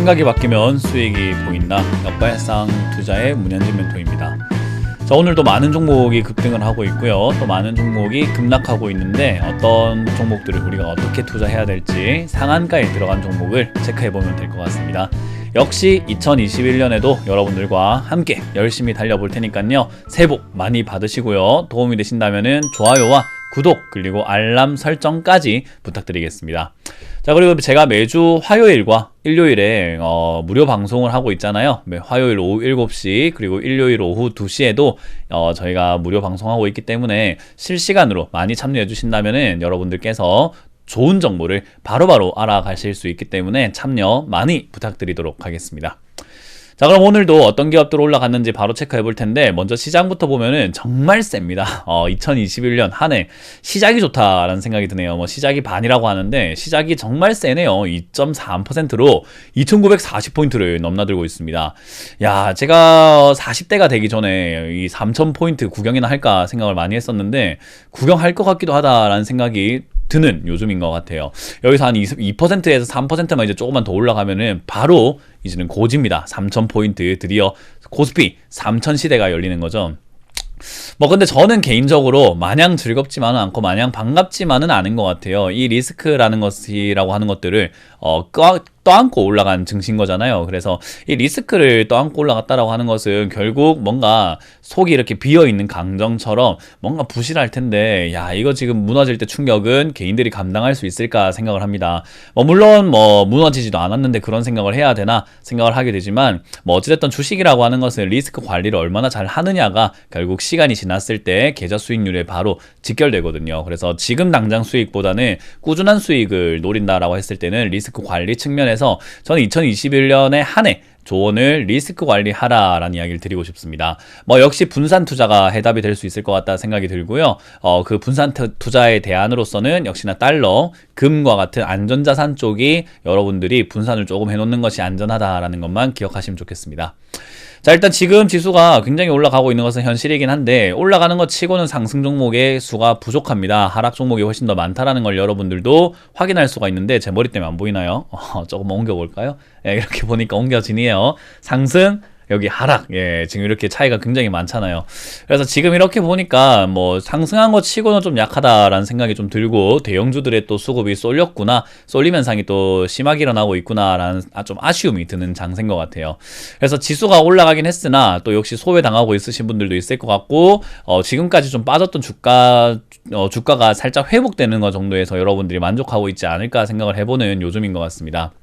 생각이 바뀌면 수익이 보인다. 역발상 투자의 문현진 멘토입니다. 자, 오늘도 많은 종목이 급등을 하고 있고요. 또 많은 종목이 급락하고 있는데 어떤 종목들을 우리가 어떻게 투자해야 될지 상한가에 들어간 종목을 체크해보면 될 것 같습니다. 역시 2021년에도 여러분들과 함께 열심히 달려볼 테니까요. 새해 복 많이 받으시고요. 도움이 되신다면 좋아요와 구독 그리고 알람 설정까지 부탁드리겠습니다. 자, 그리고 제가 매주 화요일과 일요일에 무료 방송을 하고 있잖아요. 화요일 오후 7시 그리고 일요일 오후 2시에도 저희가 무료 방송하고 있기 때문에 실시간으로 많이 참여해 주신다면 여러분들께서 좋은 정보를 바로바로 알아가실 수 있기 때문에 참여 많이 부탁드리도록 하겠습니다. 자, 그럼 오늘도 어떤 기업들 올라갔는지 바로 체크해 볼 텐데, 먼저 시장부터 보면은 정말 셉니다. 2021년 한 해 시작이 좋다라는 생각이 드네요. 시작이 반이라고 하는데 시작이 정말 세네요. 2.3%로 2940포인트를 넘나들고 있습니다. 야, 제가 40대가 되기 전에 이 3000포인트 구경이나 할까 생각을 많이 했었는데 구경할 것 같기도 하다라는 생각이 드는 요즘인 것 같아요. 여기서 한 2%에서 3%만 이제 조금만 더 올라가면은 바로 이제는 고지입니다. 3000포인트 드디어 코스피 3000시대가 열리는 거죠. 근데 저는 개인적으로 마냥 즐겁지만은 않고 마냥 반갑지만은 않은 것 같아요. 이 리스크라는 것이라고 하는 것들을 떠안고 올라간 증시인 거잖아요. 그래서 이 리스크를 떠안고 올라갔다라고 하는 것은 결국 뭔가 속이 이렇게 비어있는 강정처럼 뭔가 부실할 텐데, 야, 이거 지금 무너질 때 충격은 개인들이 감당할 수 있을까 생각을 합니다. 물론 무너지지도 않았는데 그런 생각을 해야 되나 생각을 하게 되지만, 어찌됐든 주식이라고 하는 것은 리스크 관리를 얼마나 잘 하느냐가 결국 시간이 지났을 때 계좌 수익률에 바로 직결되거든요. 그래서 지금 당장 수익보다는 꾸준한 수익을 노린다라고 했을 때는 리스크 관리 측면에서 저는 2021년에 한 해 조언을 리스크 관리하라라는 이야기를 드리고 싶습니다. 역시 분산 투자가 해답이 될 수 있을 것 같다 생각이 들고요. 그 분산 투자의 대안으로서는 역시나 달러, 금과 같은 안전자산 쪽이 여러분들이 분산을 조금 해놓는 것이 안전하다라는 것만 기억하시면 좋겠습니다. 자, 일단 지금 지수가 굉장히 올라가고 있는 것은 현실이긴 한데, 올라가는 것 치고는 상승 종목의 수가 부족합니다. 하락 종목이 훨씬 더 많다라는 걸 여러분들도 확인할 수가 있는데, 제 머리 때문에 안 보이나요? 조금 옮겨볼까요? 이렇게 보니까 옮겨지네요. 상승, 여기 하락, 지금 이렇게 차이가 굉장히 많잖아요. 그래서 지금 이렇게 보니까 상승한 것 치고는 좀 약하다라는 생각이 좀 들고, 대형주들의 또 수급이 쏠렸구나, 쏠림 현상이 또 심하게 일어나고 있구나라는 좀 아쉬움이 드는 장세인 것 같아요. 그래서 지수가 올라가긴 했으나 또 역시 소외당하고 있으신 분들도 있을 것 같고, 지금까지 좀 빠졌던 주가가 살짝 회복되는 것 정도에서 여러분들이 만족하고 있지 않을까 생각을 해보는 요즘인 것 같습니다.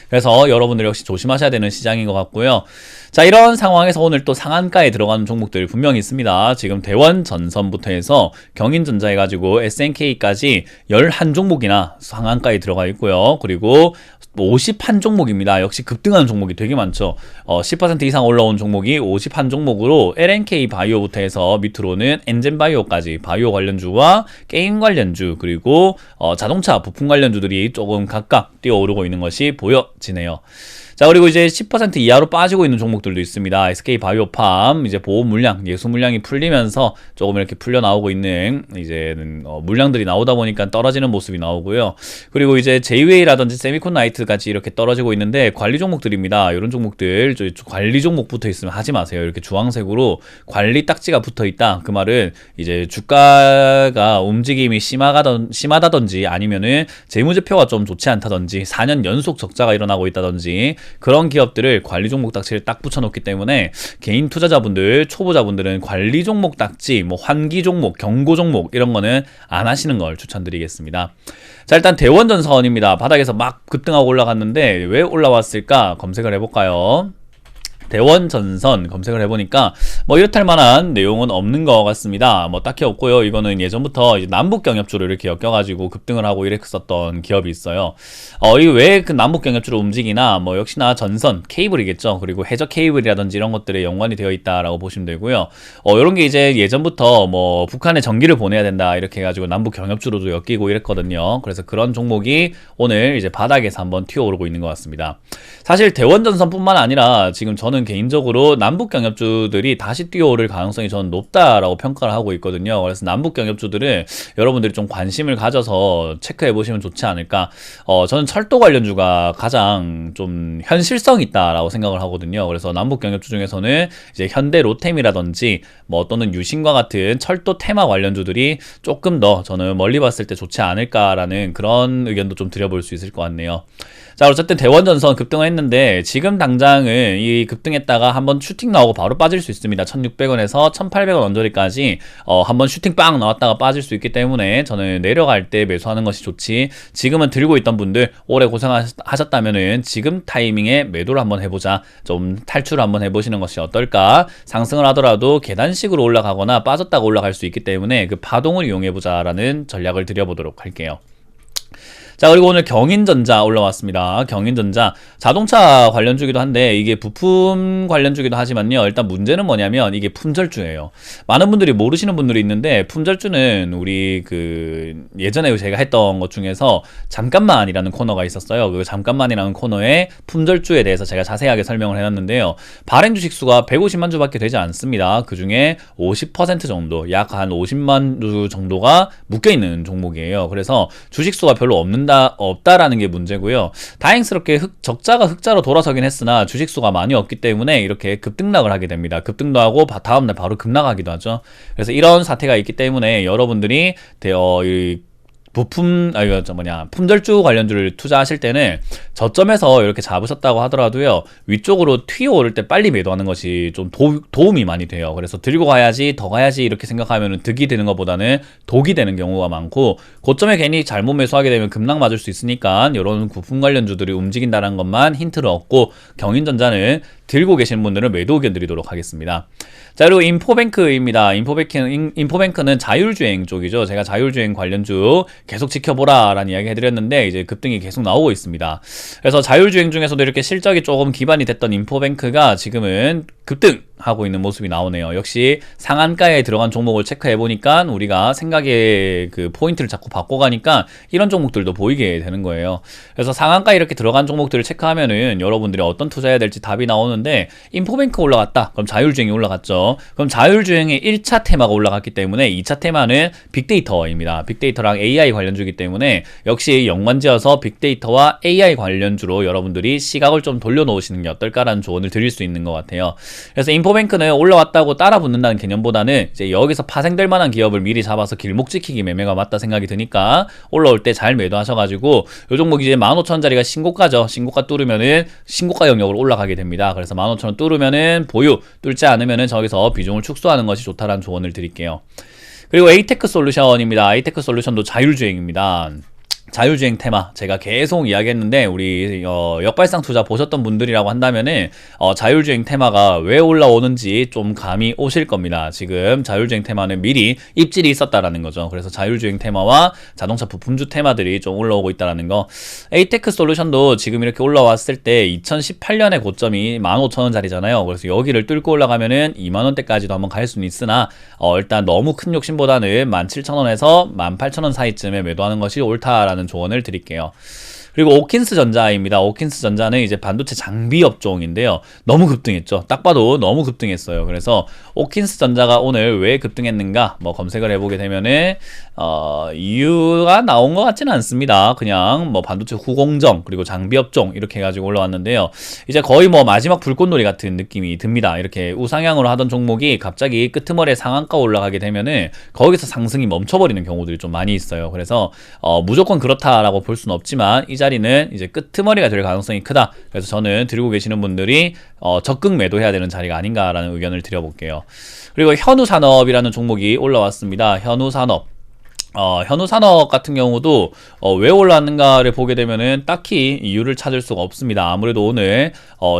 그래서 여러분들 역시 조심하셔야 되는 시장인 것 같고요. 자, 이런 상황에서 오늘 또 상한가에 들어가는 종목들 분명히 있습니다. 지금 대원전선부터 해서 경인전자 해가지고 SNK까지 11종목이나 상한가에 들어가 있고요. 그리고 51종목입니다. 역시 급등하는 종목이 되게 많죠. 10% 이상 올라온 종목이 51종목으로 LNK 바이오부터 해서 밑으로는 엔젠바이오까지 바이오 관련주와 게임 관련주 그리고 자동차 부품 관련주들이 조금 각각 뛰어오르고 있는 것이 보여지네요. 자, 그리고 이제 10% 이하로 빠지고 있는 종목들도 있습니다. SK바이오팜, 이제 보험 물량, 예수 물량이 풀리면서 조금 이렇게 풀려 나오고 있는 이제는 물량들이 나오다 보니까 떨어지는 모습이 나오고요. 그리고 이제 제이웨이라든지 세미콘나이트 같이 이렇게 떨어지고 있는데 관리 종목들입니다. 이런 종목들, 관리 종목 붙어 있으면 하지 마세요. 이렇게 주황색으로 관리 딱지가 붙어 있다. 그 말은 이제 주가가 움직임이 심하다든지 아니면은 재무제표가 좀 좋지 않다든지 4년 연속 적자가 일어나고 있다든지 그런 기업들을 관리 종목 딱지를 딱 붙여놓기 때문에 개인 투자자분들, 초보자분들은 관리 종목 딱지, 환기 종목, 경고 종목 이런 거는 안 하시는 걸 추천드리겠습니다. 자, 일단 대원전선입니다. 바닥에서 막 급등하고 올라갔는데 왜 올라왔을까 검색을 해볼까요? 대원전선 검색을 해보니까 이렇다 할 만한 내용은 없는 것 같습니다. 딱히 없고요. 이거는 예전부터 이제 남북경협주를 이렇게 엮여가지고 급등을 하고 이랬었던 기업이 있어요. 이게 왜 그 남북경협주로 움직이나 역시나 전선 케이블이겠죠. 그리고 해저 케이블이라든지 이런 것들에 연관이 되어 있다라고 보시면 되고요. 이런 게 이제 예전부터 북한에 전기를 보내야 된다 이렇게 해가지고 남북경협주로도 엮이고 이랬거든요. 그래서 그런 종목이 오늘 이제 바닥에서 한번 튀어오르고 있는 것 같습니다. 사실 대원전선뿐만 아니라 지금 저는 저는 개인적으로 남북 경협주들이 다시 뛰어오를 가능성이 저는 높다라고 평가를 하고 있거든요. 그래서 남북 경협주들을 여러분들이 좀 관심을 가져서 체크해 보시면 좋지 않을까. 저는 철도 관련주가 가장 좀 현실성 있다라고 생각을 하거든요. 그래서 남북 경협주 중에서는 이제 현대 로템이라든지 뭐 또는 유신과 같은 철도 테마 관련주들이 조금 더 저는 멀리 봤을 때 좋지 않을까라는 그런 의견도 좀 드려볼 수 있을 것 같네요. 자, 어쨌든 대원전선 급등을 했는데 지금 당장은 이 급등했다가 한번 슈팅 나오고 바로 빠질 수 있습니다. 1600원에서 1800원 언저리까지 한번 슈팅 빵 나왔다가 빠질 수 있기 때문에 저는 내려갈 때 매수하는 것이 좋지, 지금은 들고 있던 분들 오래 고생하셨다면은 지금 타이밍에 매도를 한번 해보자, 좀 탈출을 한번 해보시는 것이 어떨까. 상승을 하더라도 계단식으로 올라가거나 빠졌다가 올라갈 수 있기 때문에 그 파동을 이용해보자라는 전략을 드려보도록 할게요. 자, 그리고 오늘 경인전자 올라왔습니다. 경인전자 자동차 관련주기도 한데 이게 부품 관련주기도 하지만요, 일단 문제는 뭐냐면 이게 품절주예요. 많은 분들이 모르시는 분들이 있는데, 품절주는 우리 그 예전에 제가 했던 것 중에서 잠깐만이라는 코너가 있었어요. 그 잠깐만이라는 코너에 품절주에 대해서 제가 자세하게 설명을 해놨는데요, 발행 주식 수가 150만 주밖에 되지 않습니다. 그 중에 50% 정도, 약 한 50만 주 정도가 묶여있는 종목이에요. 그래서 주식 수가 별로 없다라는 게 문제고요. 다행스럽게 적자가 흑자로 돌아서긴 했으나 주식수가 많이 없기 때문에 이렇게 급등락을 하게 됩니다. 급등도 하고 다음날 바로 급락하기도 하죠. 그래서 이런 사태가 있기 때문에 여러분들이 품절주 관련주를 투자하실 때는 저점에서 이렇게 잡으셨다고 하더라도요, 위쪽으로 튀어오를 때 빨리 매도하는 것이 좀 도움이 많이 돼요. 그래서 들고 가야지, 더 가야지 이렇게 생각하면 득이 되는 것보다는 독이 되는 경우가 많고, 고점에 괜히 잘못 매수하게 되면 급락 맞을 수 있으니까 이런 부품 관련주들이 움직인다는 것만 힌트를 얻고, 경인전자는 들고 계신 분들은 매도 의견 드리도록 하겠습니다. 자, 그리고 인포뱅크입니다. 인포뱅크는 자율주행 쪽이죠. 제가 자율주행 관련주 계속 지켜보라 라는 이야기 해드렸는데 이제 급등이 계속 나오고 있습니다. 그래서 자율주행 중에서도 이렇게 실적이 조금 기반이 됐던 인포뱅크가 지금은 급등하고 있는 모습이 나오네요. 역시 상한가에 들어간 종목을 체크해보니까 우리가 생각의 그 포인트를 자꾸 바꿔가니까 이런 종목들도 보이게 되는 거예요. 그래서 상한가에 이렇게 들어간 종목들을 체크하면은 여러분들이 어떤 투자해야 될지 답이 나오는데, 인포뱅크 올라갔다, 그럼 자율주행이 올라갔죠. 그럼 자율주행의 1차 테마가 올라갔기 때문에 2차 테마는 빅데이터입니다. 빅데이터랑 AI 관련주이기 때문에 역시 연관지어서 빅데이터와 AI 관련주로 여러분들이 시각을 좀 돌려놓으시는 게 어떨까라는 조언을 드릴 수 있는 것 같아요. 그래서 인포뱅크는 올라왔다고 따라 붙는다는 개념보다는 이제 여기서 파생될 만한 기업을 미리 잡아서 길목 지키기 매매가 맞다 생각이 드니까 올라올 때 잘 매도하셔가지고, 요 종목 이제 15,000원짜리가 신고가죠. 신고가 뚫으면은 신고가 영역으로 올라가게 됩니다. 그래서 15,000원 뚫으면은 보유, 뚫지 않으면은 저기서 비중을 축소하는 것이 좋다라는 조언을 드릴게요. 그리고 에이테크 솔루션입니다. 에이테크 솔루션도 자율주행입니다. 자율주행 테마 제가 계속 이야기했는데, 우리 역발상 투자 보셨던 분들이라고 한다면은 자율주행 테마가 왜 올라오는지 좀 감이 오실 겁니다. 지금 자율주행 테마는 미리 입질이 있었다라는 거죠. 그래서 자율주행 테마와 자동차 부품주 테마들이 좀 올라오고 있다라는 거. 에이테크 솔루션도 지금 이렇게 올라왔을 때 2018년의 고점이 15,000원짜리잖아요. 그래서 여기를 뚫고 올라가면은 2만원대까지도 한번 갈 수는 있으나 일단 너무 큰 욕심보다는 17,000원에서 18,000원 사이쯤에 매도하는 것이 옳다라는 조언을 드릴게요. 그리고 오킨스전자입니다. 오킨스전자는 이제 반도체 장비 업종인데요, 너무 급등했죠. 딱 봐도 너무 급등했어요. 그래서 오킨스전자가 오늘 왜 급등했는가 뭐 검색을 해보게 되면은 이유가 나온 것 같지는 않습니다. 그냥 뭐 반도체 후공정 그리고 장비 업종 이렇게 해가지고 올라왔는데요, 이제 거의 뭐 마지막 불꽃놀이 같은 느낌이 듭니다. 이렇게 우상향으로 하던 종목이 갑자기 끄트머리에 상한가 올라가게 되면은 거기서 상승이 멈춰버리는 경우들이 좀 많이 있어요. 그래서 무조건 그렇다라고 볼 수는 없지만 이 자리는 이제 끄트머리가 될 가능성이 크다. 그래서 저는 들고 계시는 분들이 적극 매도해야 되는 자리가 아닌가라는 의견을 드려볼게요. 그리고 현우산업이라는 종목이 올라왔습니다. 현우산업. 현우산업 같은 경우도 왜 올랐는가를 보게 되면은 딱히 이유를 찾을 수가 없습니다. 아무래도 오늘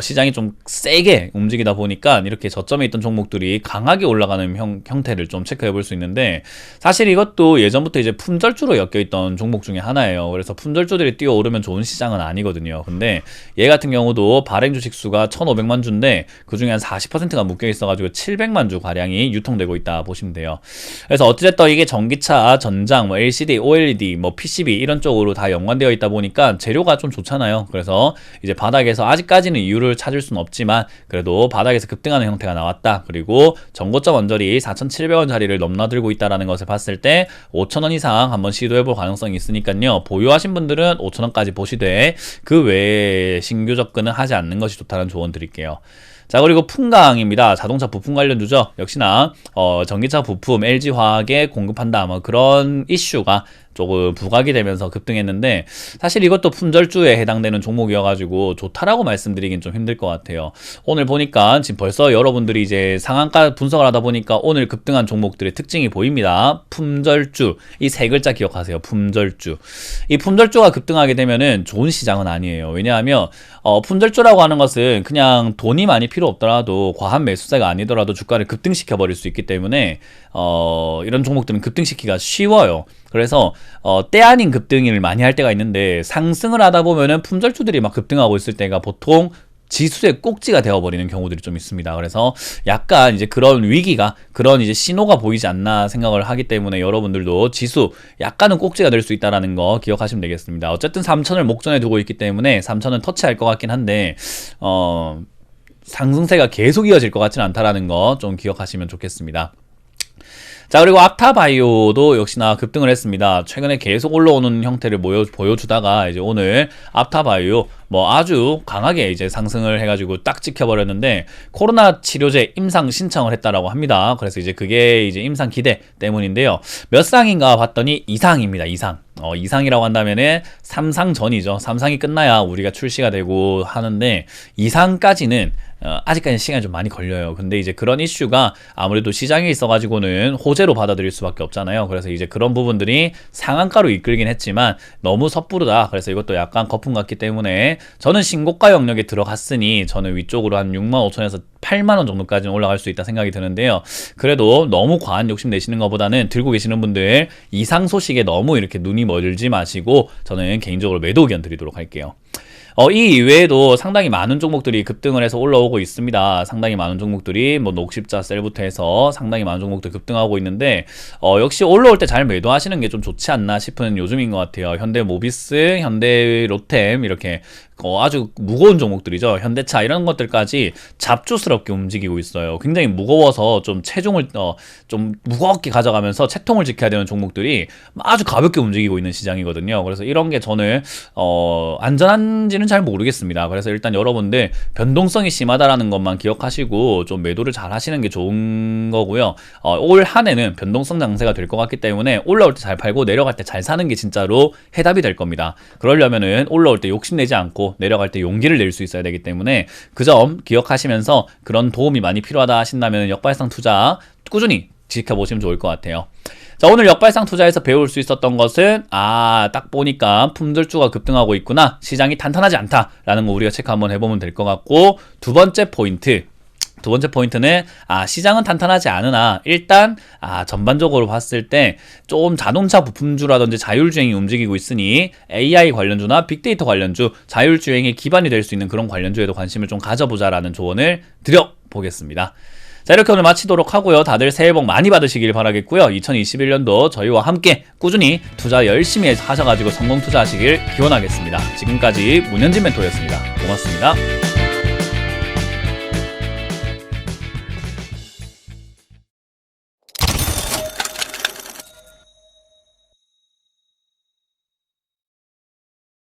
시장이 좀 세게 움직이다 보니까 이렇게 저점에 있던 종목들이 강하게 올라가는 형태를 좀 체크해 볼 수 있는데, 사실 이것도 예전부터 이제 품절주로 엮여있던 종목 중에 하나예요. 그래서 품절주들이 뛰어오르면 좋은 시장은 아니거든요. 근데 얘 같은 경우도 발행 주식 수가 1,500만 주인데 그 중에 한 40%가 묶여 있어가지고 700만 주 가량이 유통되고 있다 보시면 돼요. 그래서 어찌됐든 이게 전기차, 전자 공장, 뭐 LCD, OLED, 뭐 PCB 이런 쪽으로 다 연관되어 있다 보니까 재료가 좀 좋잖아요. 그래서 이제 바닥에서 아직까지는 이유를 찾을 수는 없지만 그래도 바닥에서 급등하는 형태가 나왔다. 그리고 전고점 언저리 4,700원짜리를 넘나들고 있다라는 것을 봤을 때 5,000원 이상 한번 시도해볼 가능성이 있으니까요. 보유하신 분들은 5,000원까지 보시되 그 외에 신규 접근은 하지 않는 것이 좋다는 조언 드릴게요. 자, 그리고 풍강입니다. 자동차 부품 관련주죠. 역시나 전기차 부품 LG화학에 공급한다 뭐 그런 이슈가 조금 부각이 되면서 급등했는데 사실 이것도 품절주에 해당되는 종목이어가지고 좋다라고 말씀드리긴 좀 힘들 것 같아요. 오늘 보니까 지금 벌써 여러분들이 이제 상한가 분석을 하다 보니까 오늘 급등한 종목들의 특징이 보입니다. 품절주, 이 세 글자 기억하세요. 품절주. 이 품절주가 급등하게 되면은 좋은 시장은 아니에요. 왜냐하면 품절주라고 하는 것은 그냥 돈이 많이 필요 없더라도 과한 매수세가 아니더라도 주가를 급등시켜 버릴 수 있기 때문에 이런 종목들은 급등시키기가 쉬워요. 그래서 때 아닌 급등을 많이 할 때가 있는데 상승을 하다 보면은 품절주들이 막 급등하고 있을 때가 보통 지수의 꼭지가 되어버리는 경우들이 좀 있습니다. 그래서 약간 이제 그런 위기가, 그런 이제 신호가 보이지 않나 생각을 하기 때문에 여러분들도 지수 약간은 꼭지가 될 수 있다는 거 기억하시면 되겠습니다. 어쨌든 3,000을 목전에 두고 있기 때문에 3,000은 터치할 것 같긴 한데 상승세가 계속 이어질 것 같지는 않다라는 거 좀 기억하시면 좋겠습니다. 자, 그리고 앞타바이오도 역시나 급등을 했습니다. 최근에 계속 올라오는 형태를 보여주다가 이제 오늘 앞타바이오 뭐 아주 강하게 이제 상승을 해가지고 딱 찍혀버렸는데 코로나 치료제 임상 신청을 했다라고 합니다. 그래서 이제 그게 이제 임상 기대 때문인데요. 몇 상인가 봤더니 2상입니다. 2상. 2상이라고 한다면은 3상 전이죠. 3상이 끝나야 우리가 출시가 되고 하는데 2상까지는 아직까지 시간이 좀 많이 걸려요. 근데 이제 그런 이슈가 아무래도 시장에 있어가지고는 호재로 받아들일 수밖에 없잖아요. 그래서 이제 그런 부분들이 상한가로 이끌긴 했지만 너무 섣부르다. 그래서 이것도 약간 거품 같기 때문에 저는 신고가 영역에 들어갔으니 저는 위쪽으로 한 65,000에서 8만원 정도까지는 올라갈 수 있다 생각이 드는데요. 그래도 너무 과한 욕심 내시는 것보다는 들고 계시는 분들 이상 소식에 너무 이렇게 눈이 멀지 마시고 저는 개인적으로 매도 의견 드리도록 할게요. 이 이외에도 상당히 많은 종목들이 급등을 해서 올라오고 있습니다. 상당히 많은 종목들이 뭐 녹십자 셀부터 해서 상당히 많은 종목들 급등하고 있는데 역시 올라올 때 잘 매도하시는 게 좀 좋지 않나 싶은 요즘인 것 같아요. 현대모비스, 현대로템 이렇게 아주 무거운 종목들이죠. 현대차 이런 것들까지 잡초스럽게 움직이고 있어요. 굉장히 무거워서 좀 체중을 좀 무겁게 가져가면서 채통을 지켜야 되는 종목들이 아주 가볍게 움직이고 있는 시장이거든요. 그래서 이런 게 저는 안전한지는 잘 모르겠습니다. 그래서 일단 여러분들 변동성이 심하다라는 것만 기억하시고 좀 매도를 잘 하시는 게 좋은 거고요. 올 한 해는 변동성 장세가 될 것 같기 때문에 올라올 때 잘 팔고 내려갈 때 잘 사는 게 진짜로 해답이 될 겁니다. 그러려면은 올라올 때 욕심내지 않고 내려갈 때 용기를 낼 수 있어야 되기 때문에 그 점 기억하시면서 그런 도움이 많이 필요하다 하신다면 역발상 투자 꾸준히 지켜보시면 좋을 것 같아요. 자, 오늘 역발상 투자에서 배울 수 있었던 것은 딱 보니까 품절주가 급등하고 있구나, 시장이 탄탄하지 않다라는 거 우리가 체크 한번 해보면 될 것 같고, 두 번째 포인트는 시장은 탄탄하지 않으나 일단 전반적으로 봤을 때 좀 자동차 부품주라든지 자율주행이 움직이고 있으니 AI 관련주나 빅데이터 관련주, 자율주행의 기반이 될 수 있는 그런 관련주에도 관심을 좀 가져보자라는 조언을 드려보겠습니다. 자, 이렇게 오늘 마치도록 하고요. 다들 새해 복 많이 받으시길 바라겠고요. 2021년도 저희와 함께 꾸준히 투자 열심히 하셔가지고 성공 투자하시길 기원하겠습니다. 지금까지 문현진 멘토였습니다. 고맙습니다.